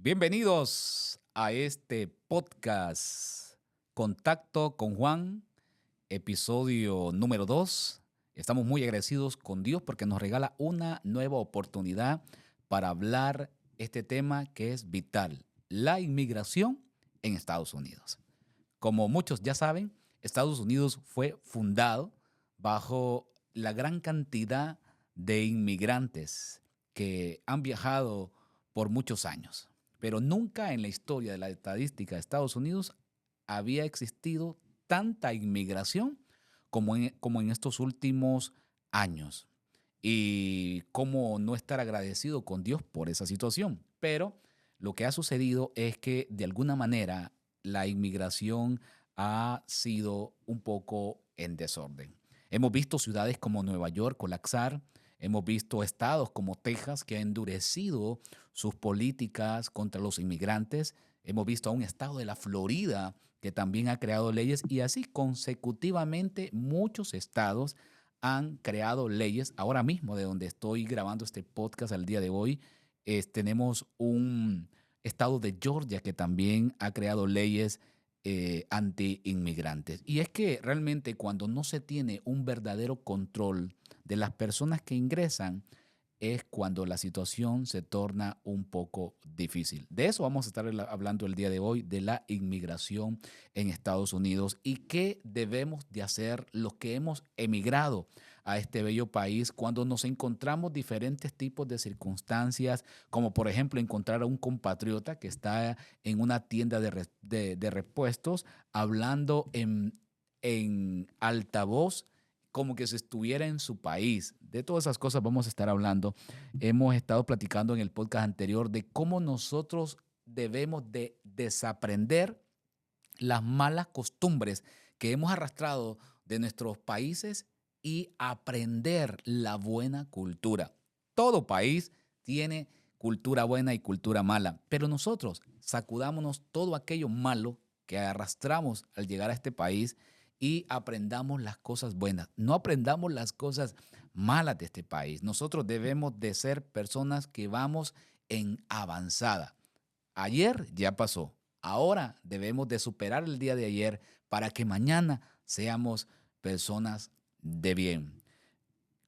Bienvenidos a este podcast Contacto con Juan, episodio número 2. Estamos muy agradecidos con Dios porque nos regala una nueva oportunidad para hablar este tema que es vital, la inmigración en Estados Unidos. Como muchos ya saben, Estados Unidos fue fundado bajo la gran cantidad de inmigrantes que han viajado por muchos años. Pero nunca en la historia de la estadística de Estados Unidos había existido tanta inmigración como en estos últimos años. Y cómo no estar agradecido con Dios por esa situación. Pero lo que ha sucedido es que de alguna manera la inmigración ha sido un poco en desorden. Hemos visto ciudades como Nueva York colapsar, hemos visto estados como Texas que ha endurecido sus políticas contra los inmigrantes, hemos visto a un estado de la Florida que también ha creado leyes y así consecutivamente muchos estados han creado leyes. Ahora mismo, de donde estoy grabando este podcast al día de hoy, tenemos un estado de Georgia que también ha creado leyes anti-inmigrantes. Y es que realmente cuando no se tiene un verdadero control de las personas que ingresan, es cuando la situación se torna un poco difícil. De eso vamos a estar hablando el día de hoy, de la inmigración en Estados Unidos y qué debemos de hacer los que hemos emigrado a este bello país cuando nos encontramos diferentes tipos de circunstancias, como por ejemplo encontrar a un compatriota que está en una tienda de repuestos hablando en altavoz como que se estuviera en su país. De todas esas cosas vamos a estar hablando. Hemos estado platicando en el podcast anterior de cómo nosotros debemos de desaprender las malas costumbres que hemos arrastrado de nuestros países y aprender la buena cultura. Todo país tiene cultura buena y cultura mala, pero nosotros sacudámonos todo aquello malo que arrastramos al llegar a este país y aprendamos las cosas buenas. No aprendamos las cosas malas de este país. Nosotros debemos de ser personas que vamos en avanzada. Ayer ya pasó. Ahora debemos de superar el día de ayer para que mañana seamos personas de bien.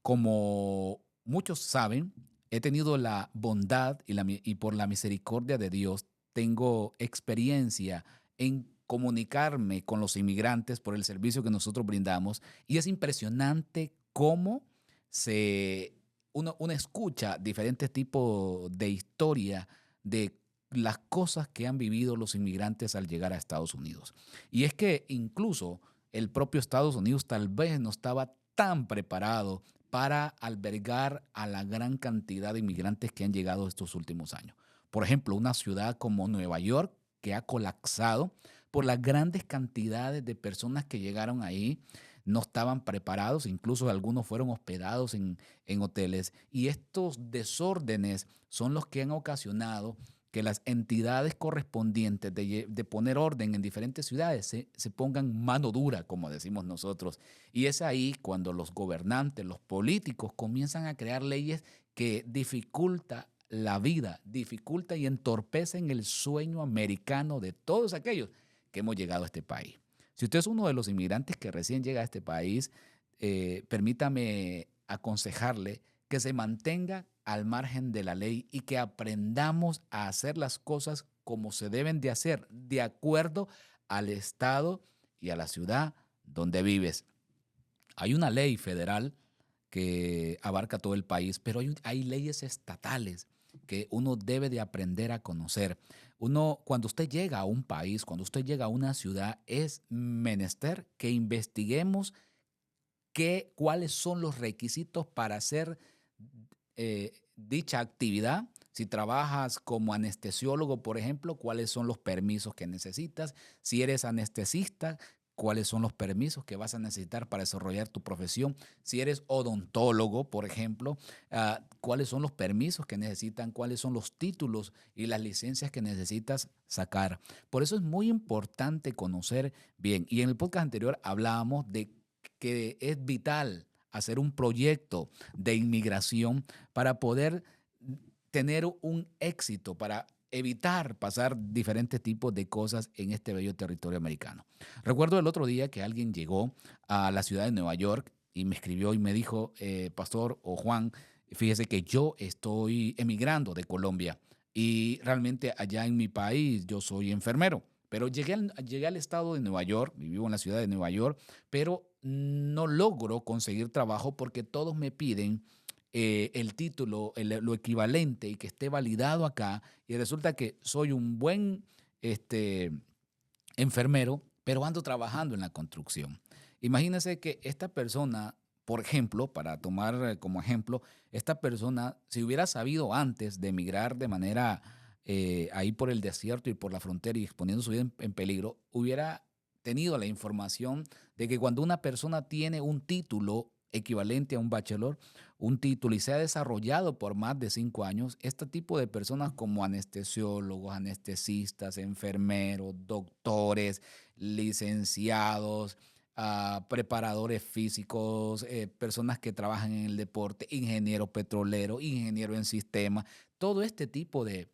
Como muchos saben, he tenido la bondad y por la misericordia de Dios tengo experiencia en comunicarme con los inmigrantes por el servicio que nosotros brindamos y es impresionante cómo se uno escucha diferentes tipos de historia de las cosas que han vivido los inmigrantes al llegar a Estados Unidos. Y es que incluso el propio Estados Unidos tal vez no estaba tan preparado para albergar a la gran cantidad de inmigrantes que han llegado estos últimos años. Por ejemplo, una ciudad como Nueva York, que ha colapsado por las grandes cantidades de personas que llegaron ahí, no estaban preparados, incluso algunos fueron hospedados en hoteles. Y estos desórdenes son los que han ocasionado que las entidades correspondientes de poner orden en diferentes ciudades se pongan mano dura, como decimos nosotros. Y es ahí cuando los gobernantes, los políticos comienzan a crear leyes que dificultan la vida, dificultan y entorpecen el sueño americano de todos aquellos que hemos llegado a este país. Si usted es uno de los inmigrantes que recién llega a este país, permítame aconsejarle que se mantenga al margen de la ley y que aprendamos a hacer las cosas como se deben de hacer, de acuerdo al estado y a la ciudad donde vives. Hay una ley federal que abarca todo el país, pero hay leyes estatales que uno debe de aprender a conocer. Cuando usted llega a un país, cuando usted llega a una ciudad, es menester que investiguemos cuáles son los requisitos para hacer dicha actividad. Si trabajas como anestesiólogo, por ejemplo, cuáles son los permisos que necesitas. Si eres anestesista, cuáles son los permisos que vas a necesitar para desarrollar tu profesión. Si eres odontólogo, por ejemplo, cuáles son los permisos que necesitan, cuáles son los títulos y las licencias que necesitas sacar. Por eso es muy importante conocer bien. Y en el podcast anterior hablábamos de que es vital hacer un proyecto de inmigración para poder tener un éxito, para evitar pasar diferentes tipos de cosas en este bello territorio americano. Recuerdo el otro día que alguien llegó a la ciudad de Nueva York y me escribió y me dijo, Pastor o Juan, fíjese que yo estoy emigrando de Colombia y realmente allá en mi país yo soy enfermero, pero llegué al estado de Nueva York, vivo en la ciudad de Nueva York, pero no logro conseguir trabajo porque todos me piden el título, lo equivalente y que esté validado acá, y resulta que soy un buen este, enfermero, pero ando trabajando en la construcción. Imagínense que esta persona, por ejemplo, para tomar como ejemplo, esta persona, si hubiera sabido antes de emigrar de manera ahí por el desierto y por la frontera y exponiendo su vida en peligro, hubiera tenido la información de que cuando una persona tiene un título equivalente a un bachelor, un título y se ha desarrollado por más de 5 años, este tipo de personas como anestesiólogos, anestesistas, enfermeros, doctores, licenciados, preparadores físicos, personas que trabajan en el deporte, ingeniero petrolero, ingeniero en sistemas, todo este tipo de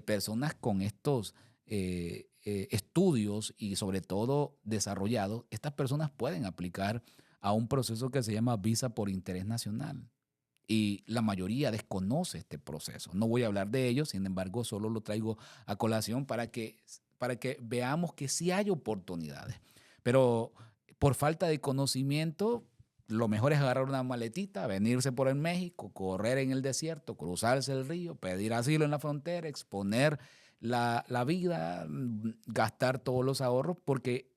personas con estos estudios y sobre todo desarrollados, estas personas pueden aplicar a un proceso que se llama visa por interés nacional. Y la mayoría desconoce este proceso. No voy a hablar de ello, sin embargo, solo lo traigo a colación para que veamos que sí hay oportunidades. Pero por falta de conocimiento, lo mejor es agarrar una maletita, venirse por el México, correr en el desierto, cruzarse el río, pedir asilo en la frontera, exponer la vida, gastar todos los ahorros, porque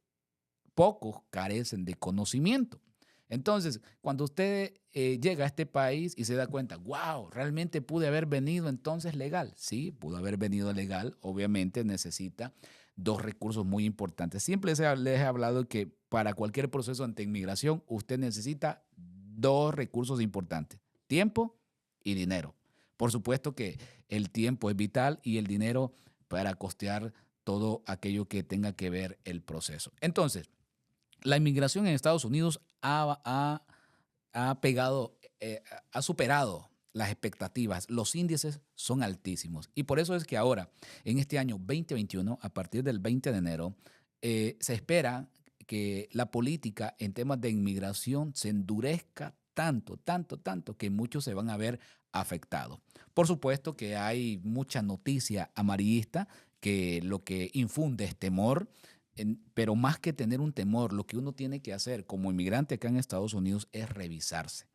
pocos carecen de conocimiento. Entonces, cuando usted llega a este país y se da cuenta, wow, realmente pude haber venido entonces legal. Sí, pudo haber venido legal. Obviamente necesita dos recursos muy importantes. Siempre les he hablado que para cualquier proceso ante inmigración, usted necesita dos recursos importantes: tiempo y dinero. Por supuesto que el tiempo es vital y el dinero para costear todo aquello que tenga que ver el proceso. Entonces, la inmigración en Estados Unidos ha pegado, ha superado las expectativas. Los índices son altísimos. Y por eso es que ahora, en este año 2021, a partir del 20 de enero, se espera que la política en temas de inmigración se endurezca tanto, tanto, tanto, que muchos se van a ver afectados. Por supuesto que hay mucha noticia amarillista que lo que infunde es temor. Pero más que tener un temor, lo que uno tiene que hacer como inmigrante acá en Estados Unidos es revisarse.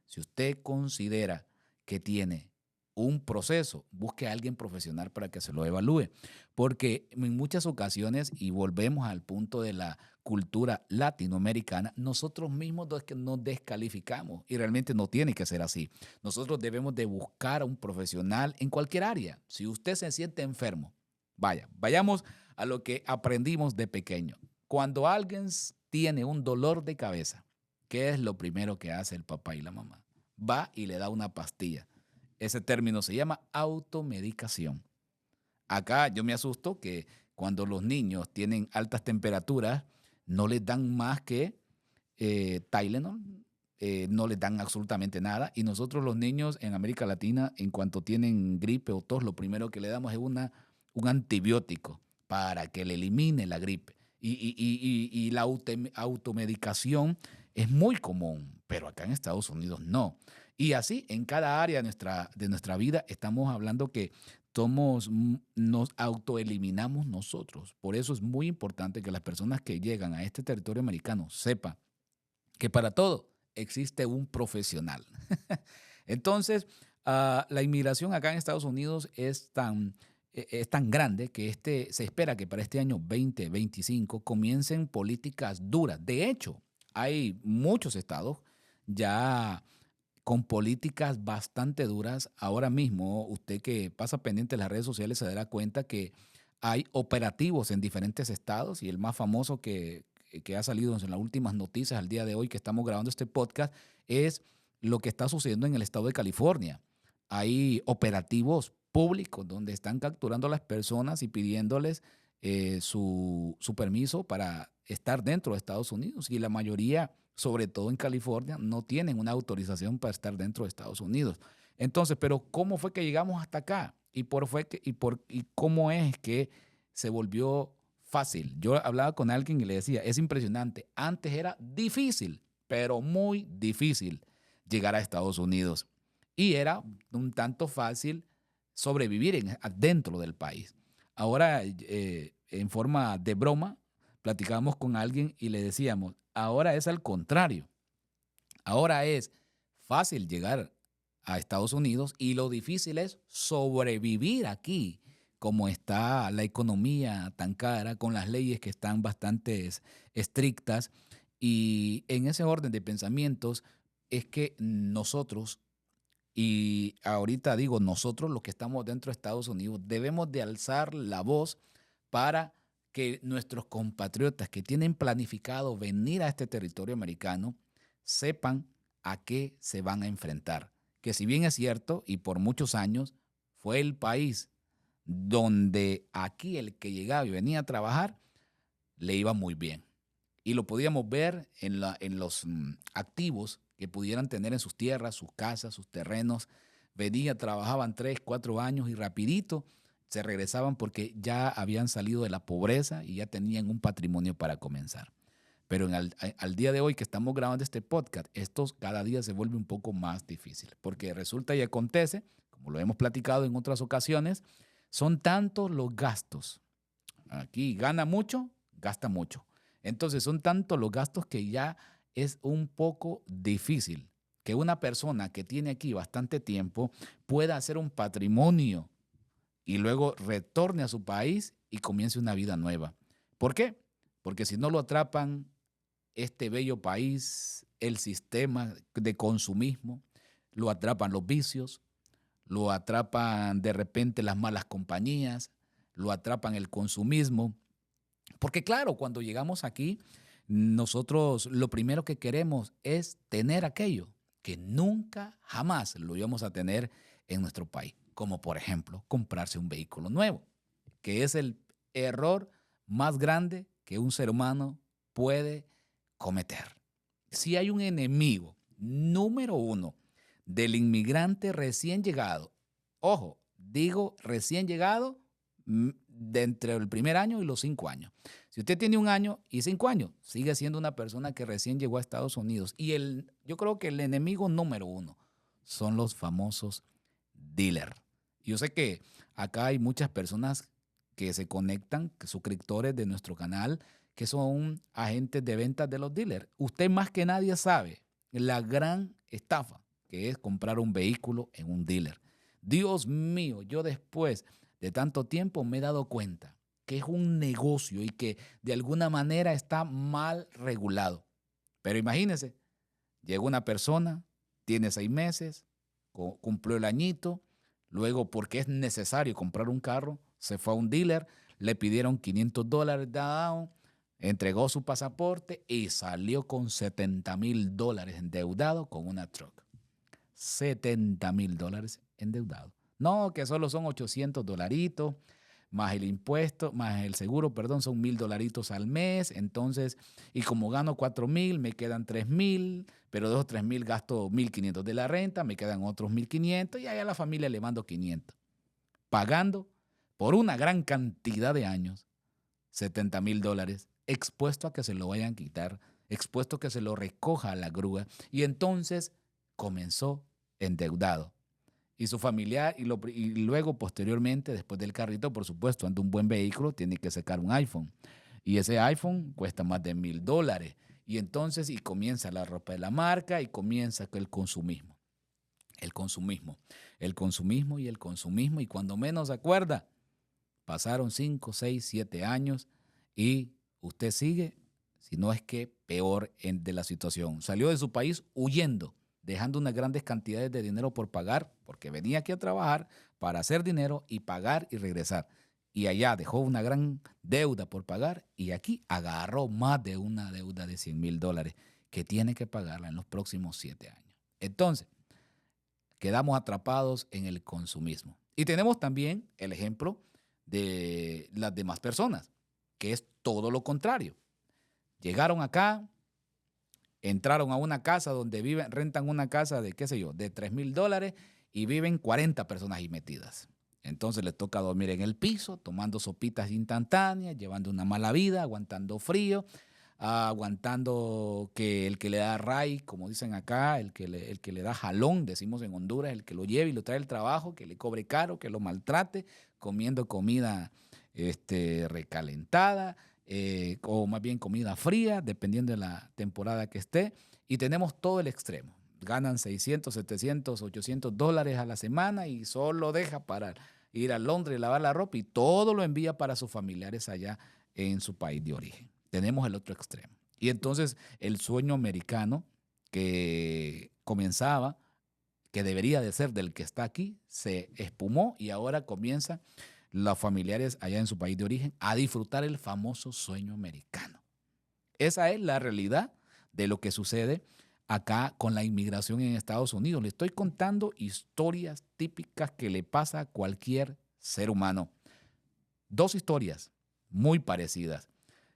Si usted considera que tiene un proceso, busque a alguien profesional para que se lo evalúe. Porque en muchas ocasiones, y volvemos al punto de la cultura latinoamericana, nosotros mismos nos descalificamos y realmente no tiene que ser así. Nosotros debemos de buscar a un profesional en cualquier área. Si usted se siente enfermo, vayamos a lo que aprendimos de pequeño. Cuando alguien tiene un dolor de cabeza, ¿qué es lo primero que hace el papá y la mamá? Va y le da una pastilla. Ese término se llama automedicación. Acá yo me asusto que cuando los niños tienen altas temperaturas, no les dan más que Tylenol, no les dan absolutamente nada. Y nosotros los niños en América Latina, en cuanto tienen gripe o tos, lo primero que le damos es un antibiótico para que le elimine la gripe. Y la automedicación es muy común, pero acá en Estados Unidos no. Y así, en cada área de nuestra vida, estamos hablando que nos autoeliminamos nosotros. Por eso es muy importante que las personas que llegan a este territorio americano sepan que para todo existe un profesional. Entonces, la inmigración acá en Estados Unidos es tan grande que se espera que para este año 2025 comiencen políticas duras. De hecho, hay muchos estados ya con políticas bastante duras. Ahora mismo, usted que pasa pendiente de las redes sociales se dará cuenta que hay operativos en diferentes estados y el más famoso que ha salido en las últimas noticias al día de hoy que estamos grabando este podcast es lo que está sucediendo en el estado de California. Hay operativos públicos donde están capturando a las personas y pidiéndoles su permiso para estar dentro de Estados Unidos. Y la mayoría, sobre todo en California, no tienen una autorización para estar dentro de Estados Unidos. Entonces, pero ¿cómo fue que llegamos hasta acá? y cómo es que se volvió fácil. Yo hablaba con alguien y le decía, es impresionante. Antes era difícil, pero muy difícil llegar a Estados Unidos. Y era un tanto fácil sobrevivir dentro del país. Ahora, en forma de broma, platicábamos con alguien y le decíamos, ahora es al contrario. Ahora es fácil llegar a Estados Unidos y lo difícil es sobrevivir aquí, como está la economía tan cara, con las leyes que están bastante estrictas. Y en ese orden de pensamientos es que nosotros, y ahorita digo nosotros los que estamos dentro de Estados Unidos, debemos de alzar la voz para que nuestros compatriotas que tienen planificado venir a este territorio americano sepan a qué se van a enfrentar. Que si bien es cierto, y por muchos años, fue el país donde aquí el que llegaba y venía a trabajar le iba muy bien. Y lo podíamos ver en los activos que pudieran tener en sus tierras, sus casas, sus terrenos. Venían, trabajaban 3, 4 años y rapidito se regresaban porque ya habían salido de la pobreza y ya tenían un patrimonio para comenzar. Pero al día de hoy que estamos grabando este podcast, esto cada día se vuelve un poco más difícil, porque resulta y acontece, como lo hemos platicado en otras ocasiones, son tantos los gastos. Aquí gana mucho, gasta mucho. Entonces son tantos los gastos que ya es un poco difícil que una persona que tiene aquí bastante tiempo pueda hacer un patrimonio y luego retorne a su país y comience una vida nueva. ¿Por qué? Porque si no lo atrapan este bello país, el sistema de consumismo, lo atrapan los vicios, lo atrapan de repente las malas compañías, lo atrapan el consumismo. Porque claro, cuando llegamos aquí, nosotros lo primero que queremos es tener aquello que nunca, jamás lo íbamos a tener en nuestro país. Como por ejemplo, comprarse un vehículo nuevo, que es el error más grande que un ser humano puede cometer. Si hay un enemigo número uno del inmigrante recién llegado, ojo, digo recién llegado de entre el primer año y los 5 años. Si usted tiene 1 año y 5 años, sigue siendo una persona que recién llegó a Estados Unidos. Y yo creo que el enemigo número uno son los famosos dealers. Yo sé que acá hay muchas personas que se conectan, suscriptores de nuestro canal, que son agentes de ventas de los dealers. Usted más que nadie sabe la gran estafa que es comprar un vehículo en un dealer. Dios mío, yo después de tanto tiempo me he dado cuenta que es un negocio y que de alguna manera está mal regulado. Pero imagínense, llegó una persona, tiene 6 meses, cumplió el añito, luego porque es necesario comprar un carro, se fue a un dealer, le pidieron $500 de down, entregó su pasaporte y salió con $70,000 endeudado con una truck. $70,000 endeudado. No, que solo son $800 más el impuesto, más el seguro, perdón, son $1,000 al mes. Entonces, y como gano 4,000, me quedan 3,000, pero de esos 3,000 gasto 1,500 de la renta, me quedan otros 1,500 y allá a la familia le mando 500. Pagando por una gran cantidad de años $70,000, expuesto a que se lo vayan a quitar, expuesto a que se lo recoja a la grúa. Y entonces comenzó endeudado. Y su familiar, y luego posteriormente, después del carrito, por supuesto, anda un buen vehículo, tiene que sacar un iPhone. Y ese iPhone cuesta más de $1,000. Y entonces, y comienza la ropa de la marca y comienza el consumismo. El consumismo. El consumismo y el consumismo. Y cuando menos se acuerda, pasaron 5, 6, 7 años y usted sigue, si no es que peor de la situación. Salió de su país huyendo, dejando unas grandes cantidades de dinero por pagar, porque venía aquí a trabajar para hacer dinero y pagar y regresar. Y allá dejó una gran deuda por pagar y aquí agarró más de una deuda de $100,000 que tiene que pagarla en los próximos 7 años. Entonces, quedamos atrapados en el consumismo. Y tenemos también el ejemplo de las demás personas, que es todo lo contrario. Llegaron acá, entraron a una casa donde rentan una casa de, qué sé yo, de $3,000 y viven 40 personas ahí metidas. Entonces les toca dormir en el piso, tomando sopitas instantáneas, llevando una mala vida, aguantando frío, aguantando que el que le da ray, como dicen acá, el que le da jalón, decimos en Honduras, el que lo lleve y lo trae al trabajo, que le cobre caro, que lo maltrate, comiendo comida recalentada, o más bien comida fría, dependiendo de la temporada que esté. Y tenemos todo el extremo. Ganan 600, 700, 800 dólares a la semana y solo deja para ir a Londres, lavar la ropa y todo lo envía para sus familiares allá en su país de origen. Tenemos el otro extremo. Y entonces el sueño americano que comenzaba, que debería de ser del que está aquí, se espumó y ahora comienzan los familiares allá en su país de origen a disfrutar el famoso sueño americano. Esa es la realidad de lo que sucede acá con la inmigración en Estados Unidos. Le estoy contando historias típicas que le pasa a cualquier ser humano. Dos historias muy parecidas.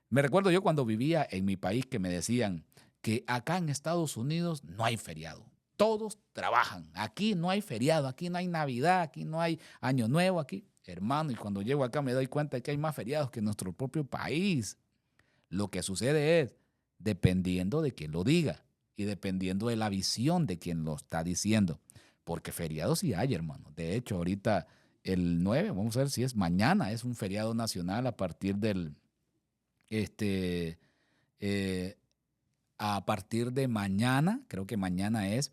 Me recuerdo yo cuando vivía en mi país que me decían que acá en Estados Unidos no hay feriado. Todos trabajan. Aquí no hay feriado, aquí no hay Navidad, aquí no hay Año Nuevo, aquí. Hermano, y cuando llego acá me doy cuenta de que hay más feriados que en nuestro propio país. Lo que sucede es, dependiendo de quien lo diga y dependiendo de la visión de quien lo está diciendo, porque feriados sí hay, hermano. De hecho, ahorita el 9, vamos a ver si es mañana, es un feriado nacional a partir del, este, eh, a partir de mañana, creo que mañana es,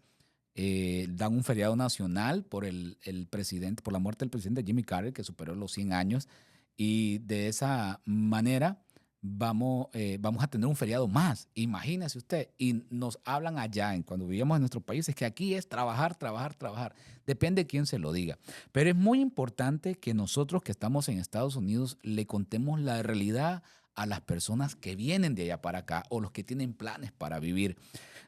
dan un feriado nacional por el presidente, por la muerte del presidente Jimmy Carter, que superó los 100 años, y de esa manera vamos a tener un feriado más. Imagínese usted, y nos hablan allá, cuando vivíamos en nuestro país, es que aquí es trabajar, trabajar, trabajar. Depende de quién se lo diga. Pero es muy importante que nosotros que estamos en Estados Unidos le contemos la realidad a las personas que vienen de allá para acá o los que tienen planes para vivir.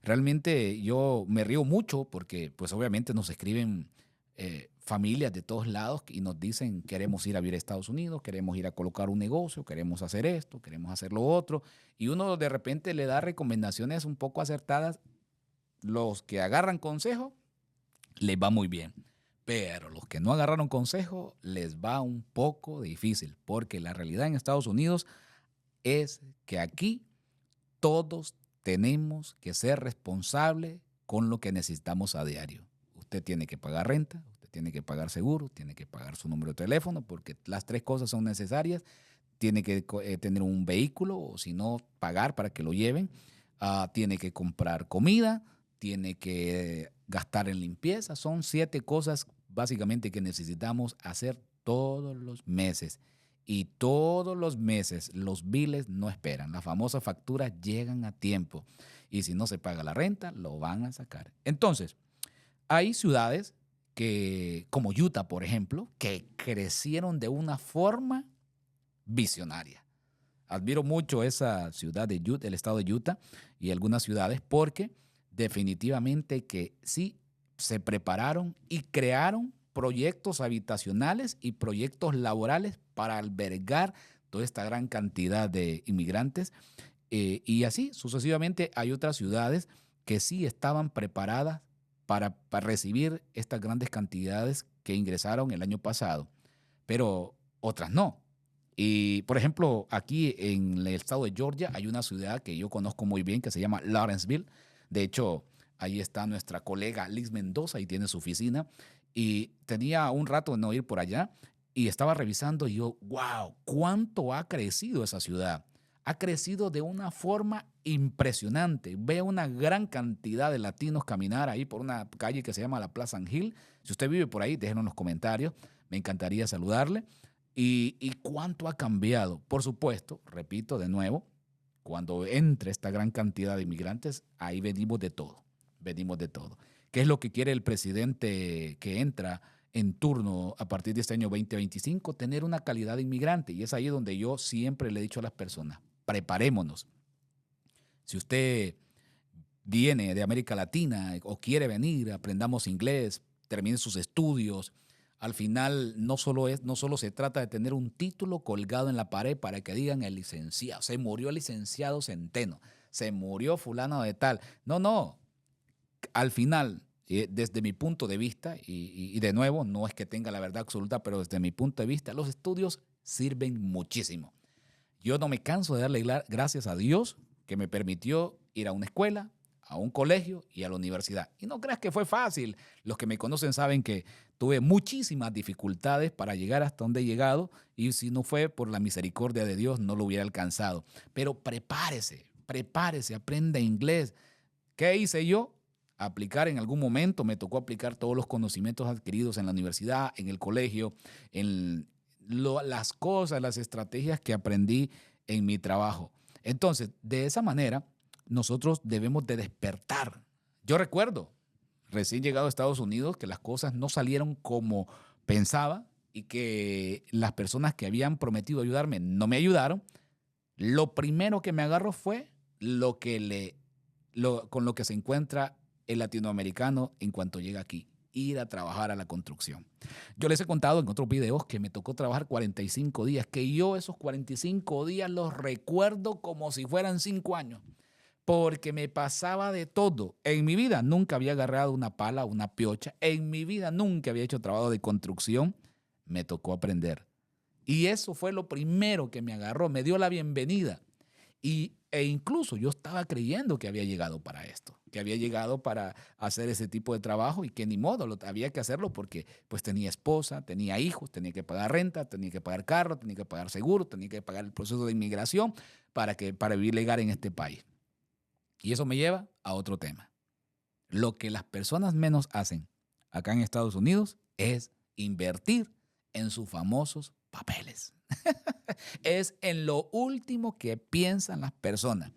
Realmente yo me río mucho porque pues obviamente nos escriben familias de todos lados y nos dicen queremos ir a vivir a Estados Unidos, queremos ir a colocar un negocio, queremos hacer esto, queremos hacer lo otro. Y uno de repente le da recomendaciones un poco acertadas. Los que agarran consejo les va muy bien. Pero los que no agarraron consejo les va un poco difícil porque la realidad en Estados Unidos es que aquí todos tenemos que ser responsables con lo que necesitamos a diario. Usted tiene que pagar renta, usted tiene que pagar seguro, tiene que pagar su número de teléfono, porque las tres cosas son necesarias. Tiene que tener un vehículo o si no, pagar para que lo lleven. Tiene que comprar comida, tiene que gastar en limpieza. Son 7 cosas básicamente que necesitamos hacer todos los meses. Y todos los meses los biles no esperan. Las famosas facturas llegan a tiempo. Y si no se paga la renta, lo van a sacar. Entonces, hay ciudades que, como Utah, por ejemplo, que crecieron de una forma visionaria. Admiro mucho esa ciudad de Utah, el estado de Utah y algunas ciudades porque definitivamente que sí se prepararon y crearon proyectos habitacionales y proyectos laborales para albergar toda esta gran cantidad de inmigrantes. Y así sucesivamente hay otras ciudades que sí estaban preparadas para recibir estas grandes cantidades que ingresaron el año pasado, pero otras no. Y, por ejemplo, aquí en el estado de Georgia hay una ciudad que yo conozco muy bien que se llama Lawrenceville. De hecho, ahí está nuestra colega Liz Mendoza y tiene su oficina. Y tenía un rato de no ir por allá y estaba revisando y yo, wow, ¿cuánto ha crecido esa ciudad? Ha crecido de una forma impresionante. Veo una gran cantidad de latinos caminar ahí por una calle que se llama la Plaza Hill. Si usted vive por ahí, déjenos en los comentarios. Me encantaría saludarle. ¿Y cuánto ha cambiado? Por supuesto, repito de nuevo, cuando entre esta gran cantidad de inmigrantes, ahí venimos de todo, venimos de todo. ¿Qué es lo que quiere el presidente que entra en turno a partir de este año 2025? Tener una calidad de inmigrante. Y es ahí donde yo siempre le he dicho a las personas, preparémonos. Si usted viene de América Latina o quiere venir, aprendamos inglés, termine sus estudios. Al final no solo se trata de tener un título colgado en la pared para que digan el licenciado, se murió el licenciado Centeno, se murió fulano de tal. No, no. Al final, desde mi punto de vista, y de nuevo, no es que tenga la verdad absoluta, pero desde mi punto de vista, los estudios sirven muchísimo. Yo no me canso de darle gracias a Dios que me permitió ir a una escuela, a un colegio y a la universidad. Y no creas que fue fácil. Los que me conocen saben que tuve muchísimas dificultades para llegar hasta donde he llegado, y si no fue por la misericordia de Dios no lo hubiera alcanzado. Pero prepárese, aprenda inglés. ¿Qué hice yo? Aplicar en algún momento, me tocó aplicar todos los conocimientos adquiridos en la universidad, en el colegio, en las cosas, las estrategias que aprendí en mi trabajo. Entonces, de esa manera, nosotros debemos de despertar. Yo recuerdo, recién llegado a Estados Unidos, que las cosas no salieron como pensaba y que las personas que habían prometido ayudarme no me ayudaron. Lo primero que me agarró fue con lo que se encuentra el latinoamericano en cuanto llega aquí, ir a trabajar a la construcción. Yo les he contado en otros videos que me tocó trabajar 45 días, que yo esos 45 días los recuerdo como si fueran 5 años, porque me pasaba de todo. En mi vida nunca había agarrado una pala, una piocha, en mi vida nunca había hecho trabajo de construcción, me tocó aprender. Y eso fue lo primero que me agarró, me dio la bienvenida. E incluso yo estaba creyendo que había llegado para esto, que había llegado para hacer ese tipo de trabajo y que ni modo, había que hacerlo porque pues tenía esposa, tenía hijos, tenía que pagar renta, tenía que pagar carro, tenía que pagar seguro, tenía que pagar el proceso de inmigración para vivir legal en este país. Y eso me lleva a otro tema. Lo que las personas menos hacen acá en Estados Unidos es invertir en sus famosos papeles. Es en lo último que piensan las personas.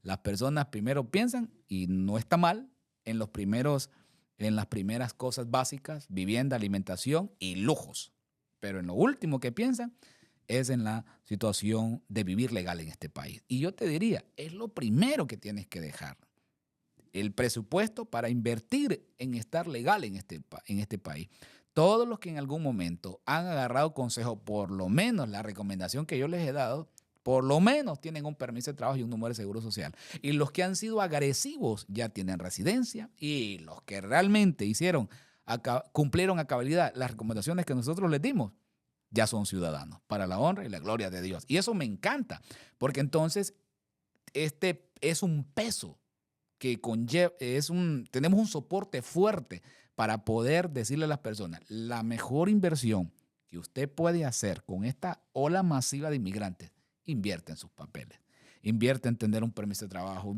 Las personas primero piensan, y no está mal, en las primeras cosas básicas, vivienda, alimentación y lujos. Pero en lo último que piensan es en la situación de vivir legal en este país. Y yo te diría, es lo primero que tienes que dejar. El presupuesto para invertir en estar legal en este país. Todos los que en algún momento han agarrado consejo, por lo menos la recomendación que yo les he dado, por lo menos tienen un permiso de trabajo y un número de seguro social. Y los que han sido agresivos ya tienen residencia, y los que realmente cumplieron a cabalidad las recomendaciones que nosotros les dimos, ya son ciudadanos, para la honra y la gloria de Dios. Y eso me encanta, porque entonces este es un peso que tenemos un soporte fuerte para poder decirle a las personas, la mejor inversión que usted puede hacer con esta ola masiva de inmigrantes, invierte en sus papeles, invierte en tener un permiso de trabajo,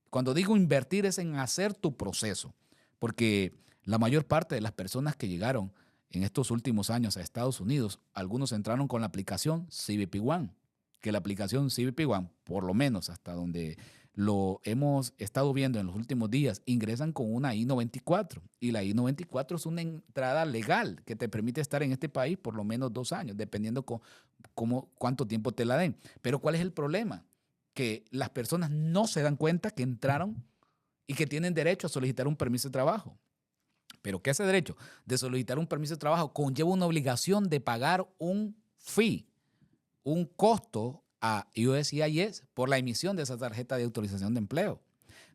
cuando digo invertir es en hacer tu proceso, porque la mayor parte de las personas que llegaron en estos últimos años a Estados Unidos, algunos entraron con la aplicación CBP One, que la aplicación CBP One, por lo menos hasta donde lo hemos estado viendo en los últimos días, ingresan con una I-94, y la I-94 es una entrada legal que te permite estar en este país por lo menos 2 años, dependiendo cuánto tiempo te la den. Pero ¿cuál es el problema? Que las personas no se dan cuenta que entraron y que tienen derecho a solicitar un permiso de trabajo. Pero ¿qué es ese derecho? De solicitar un permiso de trabajo conlleva una obligación de pagar un fee, un costo a USCIS por la emisión de esa tarjeta de autorización de empleo.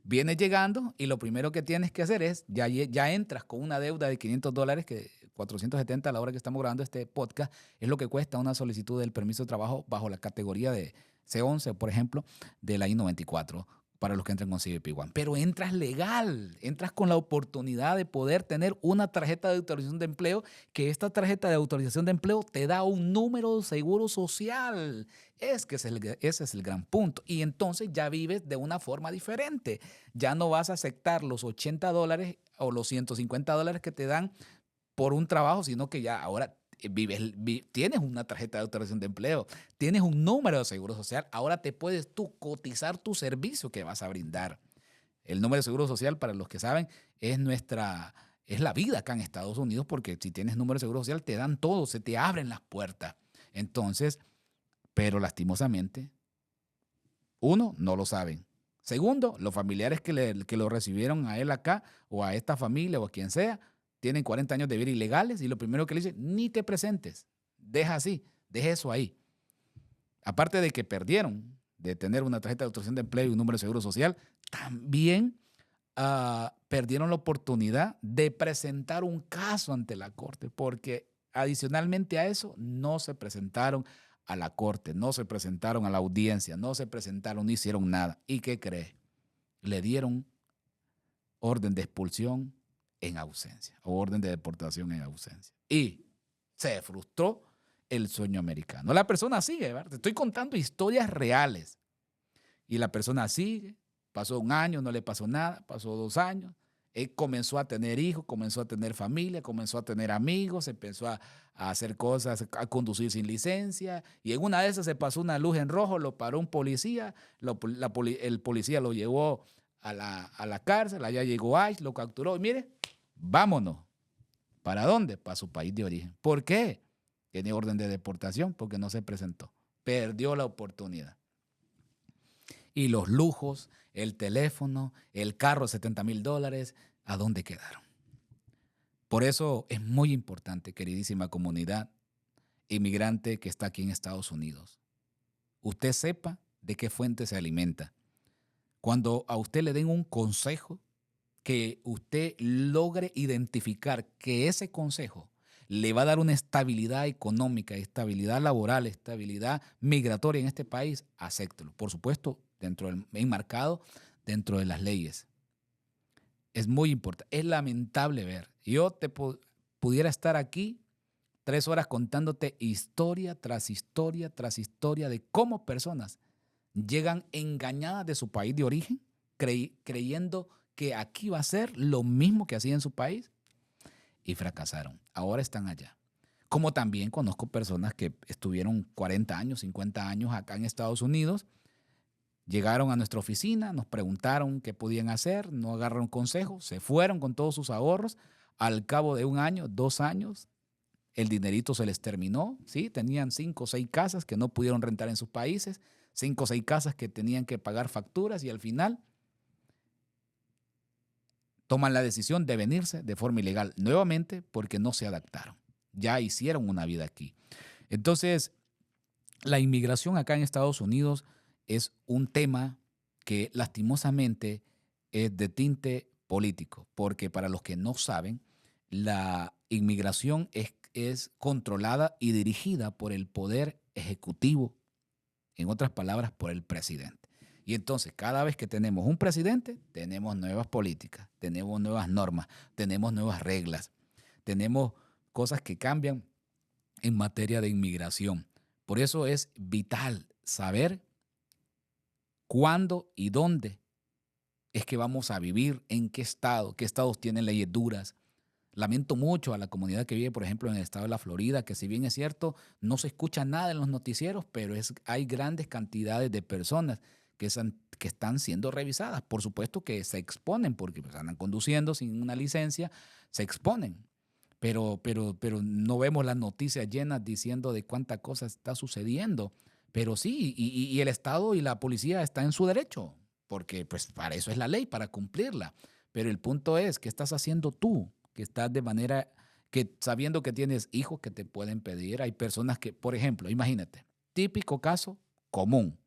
Vienes llegando y lo primero que tienes que hacer es, ya entras con una deuda de $500, que 470 a la hora que estamos grabando este podcast, es lo que cuesta una solicitud del permiso de trabajo bajo la categoría de C11, por ejemplo, de la I-94, para los que entran con CBP One. Pero entras legal, entras con la oportunidad de poder tener una tarjeta de autorización de empleo, que esta tarjeta de autorización de empleo te da un número de seguro social. Ese es el gran punto. Y entonces ya vives de una forma diferente. Ya no vas a aceptar los $80 o los $150 que te dan por un trabajo, sino que ya ahora tienes una tarjeta de autorización de empleo, tienes un número de seguro social, ahora te puedes tú cotizar tu servicio que vas a brindar. El número de seguro social, para los que saben, es la vida acá en Estados Unidos, porque si tienes número de seguro social te dan todo, se te abren las puertas. Entonces, pero lastimosamente, uno, no lo saben. Segundo, los familiares que lo recibieron a él acá, o a esta familia, o a quien sea, tienen 40 años de vida ilegales, y lo primero que le dicen, ni te presentes, deja eso ahí. Aparte de que perdieron de tener una tarjeta de autorización de empleo y un número de seguro social, también perdieron la oportunidad de presentar un caso ante la corte, porque adicionalmente a eso no se presentaron a la corte, no se presentaron a la audiencia, no se presentaron, no hicieron nada. ¿Y qué cree? Le dieron orden de expulsión en ausencia o orden de deportación en ausencia. Y se frustró el sueño americano. La persona sigue, ¿verdad? Te estoy contando historias reales. Y la persona sigue, pasó un año, no le pasó nada, pasó 2 años, él comenzó a tener hijos, comenzó a tener familia, comenzó a tener amigos, empezó a hacer cosas, a conducir sin licencia, y en una de esas se pasó una luz en rojo, lo paró un policía, el policía lo llevó a la cárcel, allá llegó ICE, lo capturó, y mire, vámonos. ¿Para dónde? Para su país de origen. ¿Por qué? Tiene orden de deportación porque no se presentó. Perdió la oportunidad. Y los lujos, el teléfono, el carro, $70,000, ¿a dónde quedaron? Por eso es muy importante, queridísima comunidad inmigrante que está aquí en Estados Unidos. Usted sepa de qué fuente se alimenta. Cuando a usted le den un consejo, que usted logre identificar que ese consejo le va a dar una estabilidad económica, estabilidad laboral, estabilidad migratoria en este país, acéptelo. Por supuesto, enmarcado dentro de las leyes. Es muy importante. Es lamentable ver. Yo pudiera estar aquí 3 horas contándote historia tras historia tras historia de cómo personas llegan engañadas de su país de origen, creyendo que aquí va a ser lo mismo que hacía en su país y fracasaron. Ahora están allá. Como también conozco personas que estuvieron 40 años, 50 años acá en Estados Unidos, llegaron a nuestra oficina, nos preguntaron qué podían hacer, no agarraron consejo, se fueron con todos sus ahorros. Al cabo de 1 año, 2 años, el dinerito se les terminó, ¿sí? Tenían 5 o 6 casas que no pudieron rentar en sus países, 5 o 6 casas que tenían que pagar facturas y al final toman la decisión de venirse de forma ilegal nuevamente porque no se adaptaron. Ya hicieron una vida aquí. Entonces, la inmigración acá en Estados Unidos es un tema que lastimosamente es de tinte político, porque para los que no saben, la inmigración es controlada y dirigida por el poder ejecutivo, en otras palabras, por el presidente. Y entonces, cada vez que tenemos un presidente, tenemos nuevas políticas, tenemos nuevas normas, tenemos nuevas reglas, tenemos cosas que cambian en materia de inmigración. Por eso es vital saber cuándo y dónde es que vamos a vivir, en qué estados tienen leyes duras. Lamento mucho a la comunidad que vive, por ejemplo, en el estado de la Florida, que si bien es cierto, no se escucha nada en los noticieros, pero hay grandes cantidades de personas que están siendo revisadas. Por supuesto que se exponen porque pues, andan conduciendo sin una licencia, se exponen. Pero no vemos las noticias llenas diciendo de cuánta cosa está sucediendo. Pero sí, y el Estado y la policía están en su derecho, porque pues para eso es la ley, para cumplirla. Pero el punto es, ¿qué estás haciendo tú? Que estás de manera que sabiendo que tienes hijos que te pueden pedir. Hay personas que, por ejemplo, imagínate, típico caso común.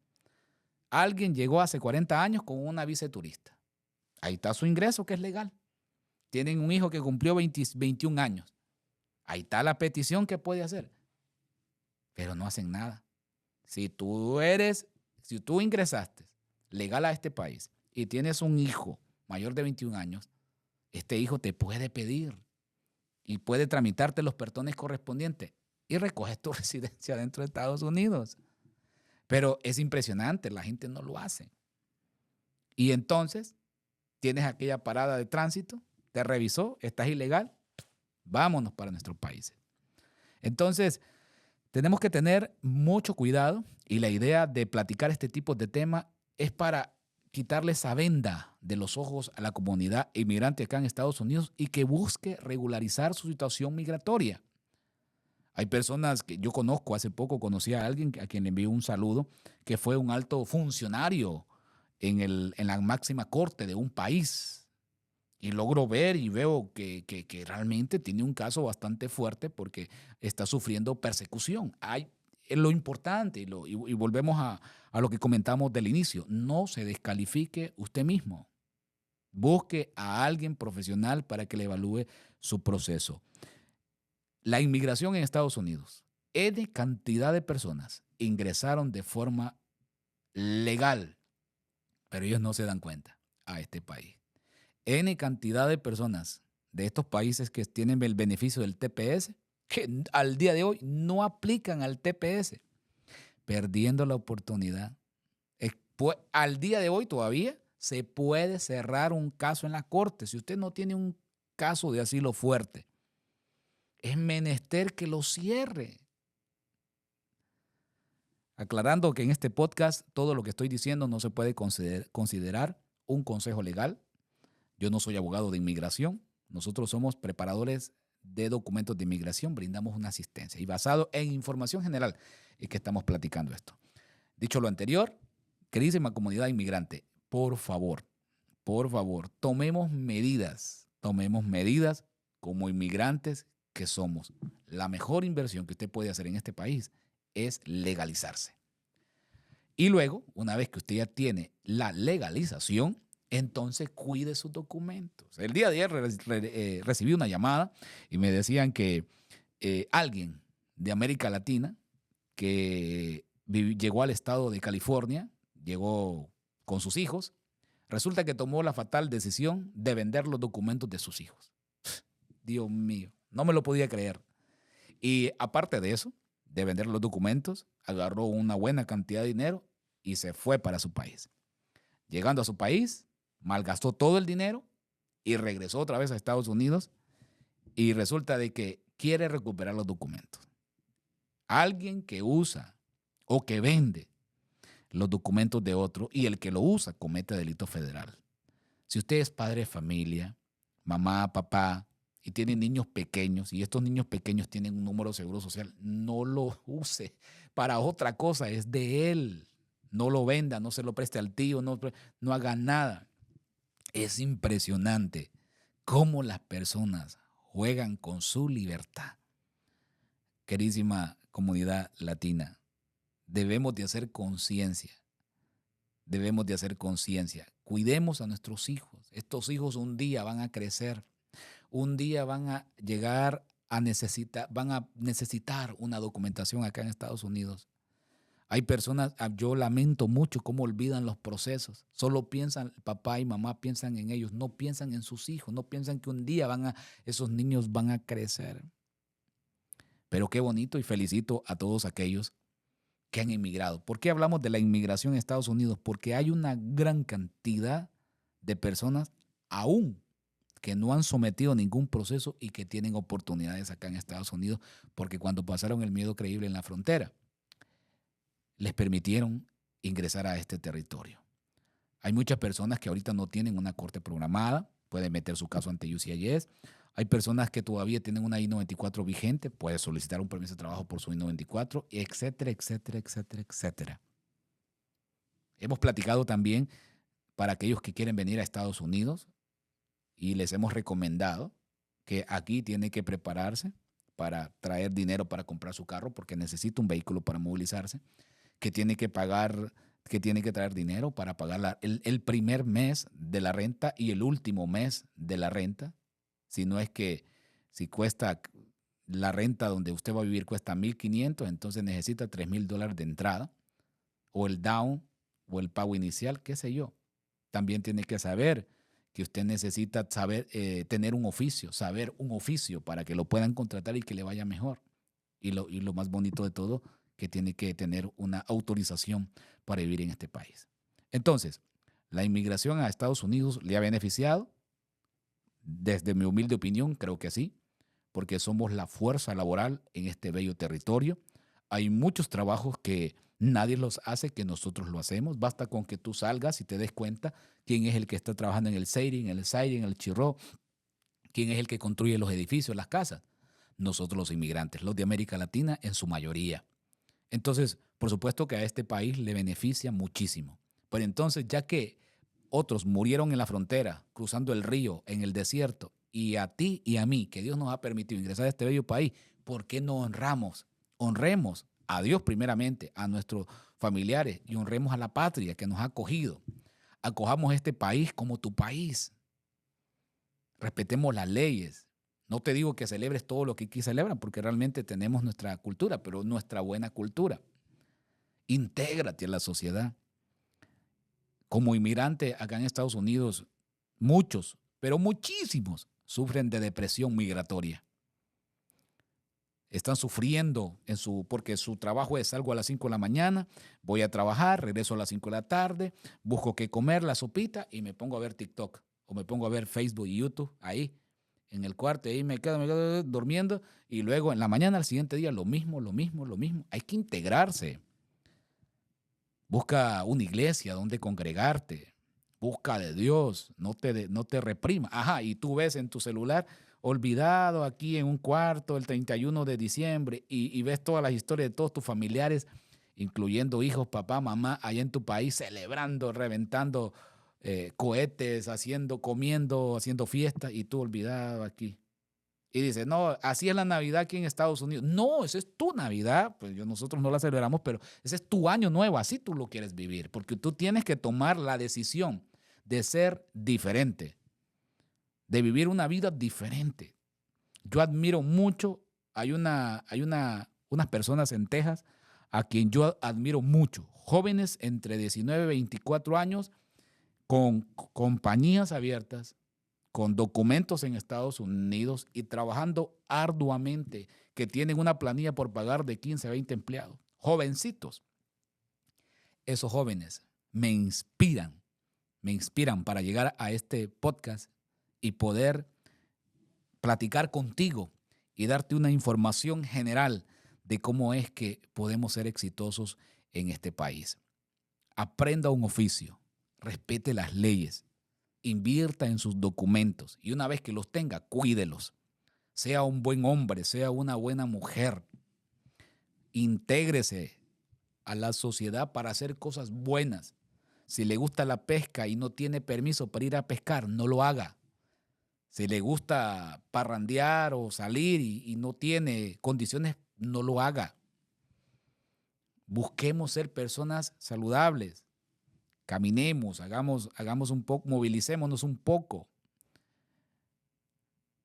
Alguien llegó hace 40 años con una visa de turista. Ahí está su ingreso, que es legal. Tienen un hijo que cumplió 21 años. Ahí está la petición que puede hacer. Pero no hacen nada. Si tú ingresaste legal a este país y tienes un hijo mayor de 21 años, este hijo te puede pedir y puede tramitarte los perdones correspondientes y recoges tu residencia dentro de Estados Unidos. Pero es impresionante, la gente no lo hace. Y entonces tienes aquella parada de tránsito, te revisó, estás ilegal, vámonos para nuestros países. Entonces, tenemos que tener mucho cuidado y la idea de platicar este tipo de temas es para quitarle esa venda de los ojos a la comunidad inmigrante acá en Estados Unidos y que busque regularizar su situación migratoria. Hay personas que yo conozco, hace poco conocí a alguien a quien le envié un saludo, que fue un alto funcionario en la máxima corte de un país. Y logro ver y veo que realmente tiene un caso bastante fuerte porque está sufriendo persecución. Es lo importante y volvemos a lo que comentamos del inicio. No se descalifique usted mismo. Busque a alguien profesional para que le evalúe su proceso. La inmigración en Estados Unidos. N cantidad de personas ingresaron de forma legal, pero ellos no se dan cuenta a este país. N cantidad de personas de estos países que tienen el beneficio del TPS, que al día de hoy no aplican al TPS, perdiendo la oportunidad. Al día de hoy todavía se puede cerrar un caso en la corte. Si usted no tiene un caso de asilo fuerte, es menester que lo cierre. Aclarando que en este podcast todo lo que estoy diciendo no se puede considerar un consejo legal. Yo no soy abogado de inmigración. Nosotros somos preparadores de documentos de inmigración, brindamos una asistencia y basado en información general es que estamos platicando esto. Dicho lo anterior, queridísima comunidad inmigrante, por favor, tomemos medidas como inmigrantes que somos. La mejor inversión que usted puede hacer en este país es legalizarse. Y luego, una vez que usted ya tiene la legalización, entonces cuide sus documentos. El día de ayer recibí una llamada y me decían que alguien de América Latina que llegó al estado de California, llegó con sus hijos, resulta que tomó la fatal decisión de vender los documentos de sus hijos. Dios mío, no me lo podía creer. Y aparte de eso, de vender los documentos, agarró una buena cantidad de dinero y se fue para su país. Llegando a su país, malgastó todo el dinero y regresó otra vez a Estados Unidos y resulta de que quiere recuperar los documentos. Alguien que usa o que vende los documentos de otro y el que lo usa comete delito federal. Si usted es padre de familia, mamá, papá, y tiene niños pequeños, y estos niños pequeños tienen un número de seguro social, no lo use para otra cosa, es de él. No lo venda, no se lo preste al tío, no haga nada. Es impresionante cómo las personas juegan con su libertad. Queridísima comunidad latina, debemos de hacer conciencia. Cuidemos a nuestros hijos. Estos hijos un día van a crecer. Un día van a llegar van a necesitar una documentación acá en Estados Unidos. Hay personas, yo lamento mucho cómo olvidan los procesos. Solo piensan, papá y mamá piensan en ellos, no piensan en sus hijos, no piensan que un día esos niños van a crecer. Pero qué bonito y felicito a todos aquellos que han emigrado. ¿Por qué hablamos de la inmigración en Estados Unidos? Porque hay una gran cantidad de personas aún que no han sometido ningún proceso y que tienen oportunidades acá en Estados Unidos, porque cuando pasaron el miedo creíble en la frontera, les permitieron ingresar a este territorio. Hay muchas personas que ahorita no tienen una corte programada, pueden meter su caso ante USCIS. Hay personas que todavía tienen una I-94 vigente, pueden solicitar un permiso de trabajo por su I-94, etcétera, etcétera, etcétera, etcétera. Hemos platicado también para aquellos que quieren venir a Estados Unidos y les hemos recomendado que aquí tiene que prepararse para traer dinero para comprar su carro porque necesita un vehículo para movilizarse, que tiene que traer dinero para pagar el primer mes de la renta y el último mes de la renta. Si no es que si cuesta la renta donde usted va a vivir cuesta $1,500, entonces necesita $3,000 de entrada, o el down, o el pago inicial, qué sé yo. También tiene que saber que usted necesita tener un oficio, saber un oficio para que lo puedan contratar y que le vaya mejor. Y lo más bonito de todo, que tiene que tener una autorización para vivir en este país. Entonces, ¿la inmigración a Estados Unidos le ha beneficiado? Desde mi humilde opinión, creo que sí, porque somos la fuerza laboral en este bello territorio. Hay muchos trabajos que nadie los hace, que nosotros lo hacemos. Basta con que tú salgas y te des cuenta quién es el que está trabajando en el siding, en el chirro, quién es el que construye los edificios, las casas. Nosotros los inmigrantes, los de América Latina en su mayoría. Entonces, por supuesto que a este país le beneficia muchísimo. Pero entonces, ya que otros murieron en la frontera, cruzando el río, en el desierto, y a ti y a mí, que Dios nos ha permitido ingresar a este bello país, ¿por qué no honramos? Honremos a Dios primeramente, a nuestros familiares y honremos a la patria que nos ha acogido. Acojamos este país como tu país. Respetemos las leyes. No te digo que celebres todo lo que aquí celebran, porque realmente tenemos nuestra cultura, pero nuestra buena cultura. Intégrate a la sociedad. Como inmigrante acá en Estados Unidos, muchos, pero muchísimos, sufren de depresión migratoria. Están sufriendo porque su trabajo es: salgo a las 5 de la mañana, voy a trabajar, regreso a las 5 de la tarde, busco qué comer, la sopita, y me pongo a ver TikTok o me pongo a ver Facebook y YouTube ahí en el cuarto, y ahí me quedo durmiendo, y luego en la mañana al siguiente día lo mismo. Hay que integrarse. Busca una iglesia donde congregarte. Busca de Dios, no te reprima. Ajá, y tú ves en tu celular: olvidado aquí en un cuarto el 31 de diciembre, y ves todas las historias de todos tus familiares, incluyendo hijos, papá, mamá, allá en tu país, celebrando, reventando cohetes, comiendo, haciendo fiestas, y tú olvidado aquí. Y dices: no, así es la Navidad aquí en Estados Unidos. No, esa es tu Navidad. Pues nosotros no la celebramos, pero ese es tu año nuevo. Así tú lo quieres vivir, porque tú tienes que tomar la decisión de ser diferente, de vivir una vida diferente. Yo admiro mucho, unas personas en Texas a quien yo admiro mucho, jóvenes entre 19 y 24 años, con compañías abiertas, con documentos en Estados Unidos y trabajando arduamente, que tienen una planilla por pagar de 15 a 20 empleados. Jovencitos. Esos jóvenes me inspiran para llegar a este podcast y poder platicar contigo y darte una información general de cómo es que podemos ser exitosos en este país. Aprenda un oficio, respete las leyes, invierta en sus documentos, y una vez que los tenga, cuídelos. Sea un buen hombre, sea una buena mujer. Intégrese a la sociedad para hacer cosas buenas. Si le gusta la pesca y no tiene permiso para ir a pescar, no lo haga. Si le gusta parrandear o salir y no tiene condiciones, no lo haga. Busquemos ser personas saludables. Caminemos, hagamos un poco, movilicémonos un poco.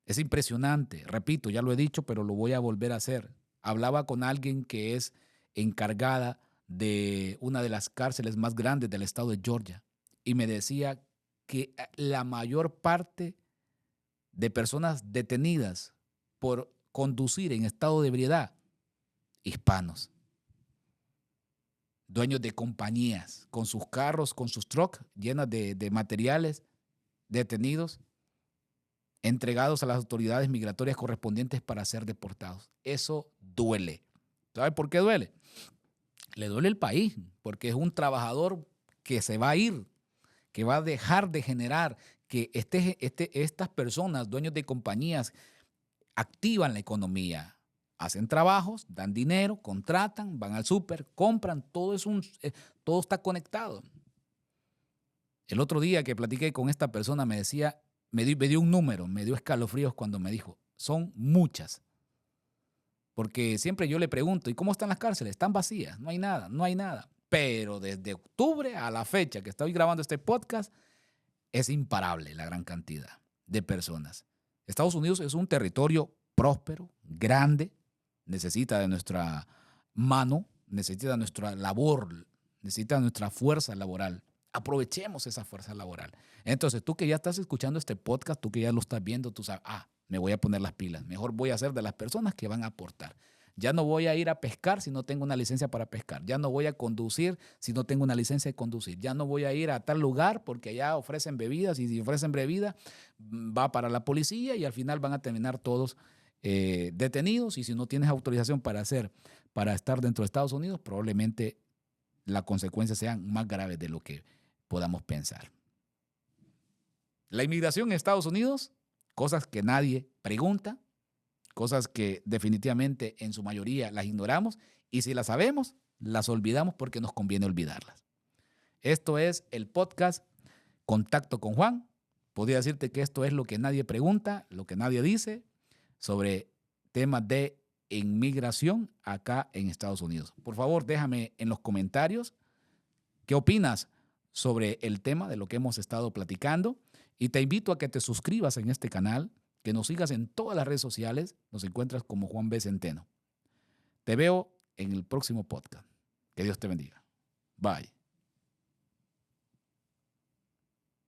Es impresionante, repito, ya lo he dicho, pero lo voy a volver a hacer. Hablaba con alguien que es encargada de una de las cárceles más grandes del estado de Georgia, y me decía que la mayor parte de personas detenidas por conducir en estado de ebriedad, hispanos, dueños de compañías, con sus carros, con sus trucks llenas de materiales, detenidos, entregados a las autoridades migratorias correspondientes para ser deportados. Eso duele. ¿Sabe por qué duele? Le duele el país, porque es un trabajador que se va a ir, que va a dejar de generar, que estas personas, dueños de compañías, activan la economía, hacen trabajos, dan dinero, contratan, van al súper, compran, todo está conectado. El otro día que platiqué con esta persona me decía, me dio un número, me dio escalofríos cuando me dijo: son muchas. Porque siempre yo le pregunto: ¿y cómo están las cárceles? Están vacías, no hay nada. Pero desde octubre a la fecha que estoy grabando este podcast, es imparable la gran cantidad de personas. Estados Unidos es un territorio próspero, grande, necesita de nuestra mano, necesita de nuestra labor, necesita de nuestra fuerza laboral. Aprovechemos esa fuerza laboral. Entonces, tú que ya estás escuchando este podcast, tú que ya lo estás viendo, tú sabes: me voy a poner las pilas. Mejor voy a ser de las personas que van a aportar. Ya no voy a ir a pescar si no tengo una licencia para pescar. Ya no voy a conducir si no tengo una licencia de conducir. Ya no voy a ir a tal lugar porque allá ofrecen bebidas, y si ofrecen bebida va para la policía y al final van a terminar todos detenidos, y si no tienes autorización para estar dentro de Estados Unidos, probablemente las consecuencias sean más graves de lo que podamos pensar. La inmigración en Estados Unidos, cosas que nadie pregunta, cosas que definitivamente en su mayoría las ignoramos, y si las sabemos, las olvidamos porque nos conviene olvidarlas. Esto es el podcast Contacto con Juan. Podría decirte que esto es lo que nadie pregunta, lo que nadie dice sobre temas de inmigración acá en Estados Unidos. Por favor, déjame en los comentarios qué opinas sobre el tema de lo que hemos estado platicando, Y te invito a que te suscribas en este canal, que nos sigas en todas las redes sociales. Nos encuentras como Juan B. Centeno. Te veo en el próximo podcast. Que Dios te bendiga. Bye.